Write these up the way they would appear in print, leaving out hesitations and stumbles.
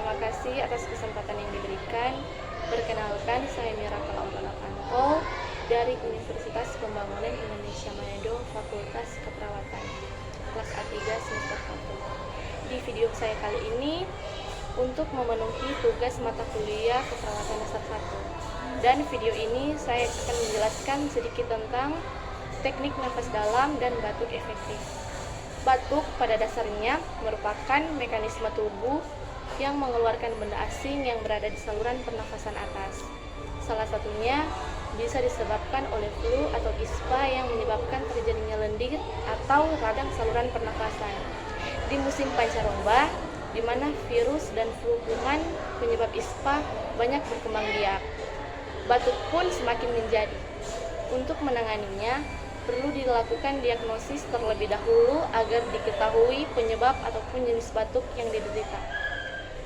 terima kasih atas kesempatan yang diberikan. Perkenalkan, saya Mirakel Aurora Panto dari Universitas Pembangunan Indonesia Manado, Fakultas Keperawatan, kelas A3 semester 1. Di video saya kali ini untuk memenuhi tugas mata kuliah keperawatan semester 1. Dan video ini saya akan menjelaskan sedikit tentang teknik nafas dalam dan batuk efektif. Batuk pada dasarnya merupakan mekanisme tubuh yang mengeluarkan benda asing yang berada di saluran pernafasan atas. Salah satunya bisa disebabkan oleh flu atau ispa yang menyebabkan terjadinya lendir atau radang saluran pernafasan. Di musim pancaroba, di mana virus dan flu kuman penyebab ispa banyak berkembang biak, batuk pun semakin menjadi. Untuk menanganinya, perlu dilakukan diagnosis terlebih dahulu agar diketahui penyebab ataupun jenis batuk yang diderita.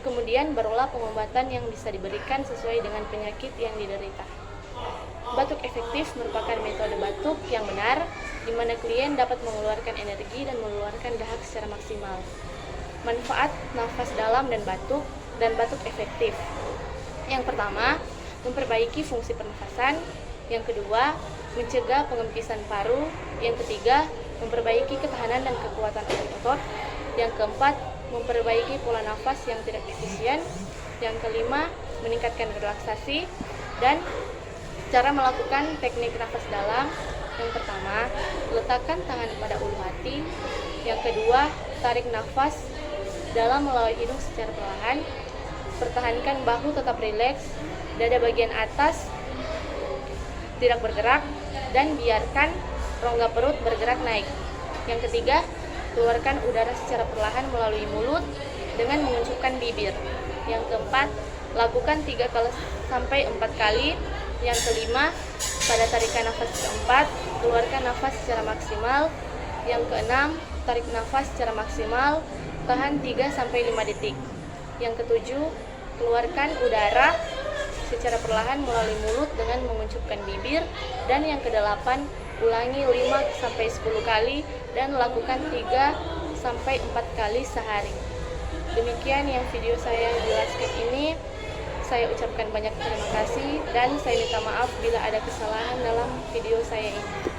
Kemudian barulah pengobatan yang bisa diberikan sesuai dengan penyakit yang diderita. Batuk efektif merupakan metode batuk yang benar, di mana klien dapat mengeluarkan energi dan mengeluarkan dahak secara maksimal. Manfaat nafas dalam dan batuk efektif. Yang pertama, memperbaiki fungsi pernafasan. Yang kedua, mencegah pengempisan paru. Yang ketiga, memperbaiki ketahanan dan kekuatan otot-otot. Yang keempat, memperbaiki pola nafas yang tidak efisien. Yang kelima, meningkatkan relaksasi. Dan cara melakukan teknik nafas dalam. Yang pertama, letakkan tangan pada ulu hati. Yang kedua, tarik nafas dalam melalui hidung secara perlahan. Pertahankan bahu tetap rileks, dada bagian atas tidak bergerak, dan biarkan rongga perut bergerak naik. Yang ketiga, keluarkan udara secara perlahan melalui mulut dengan menguncupkan bibir. Yang keempat, lakukan 3-4 kali. Yang kelima, pada tarikan nafas keempat, keluarkan nafas secara maksimal. Yang keenam, tarik nafas secara maksimal, tahan 3-5 detik. Yang ketujuh, keluarkan udara secara perlahan melalui mulut dengan menguncupkan bibir. Dan yang kedelapan, ulangi 5-10 kali dan lakukan 3-4 kali sehari. Demikian yang video saya jelaskan ini. Saya ucapkan banyak terima kasih dan saya minta maaf bila ada kesalahan dalam video saya ini.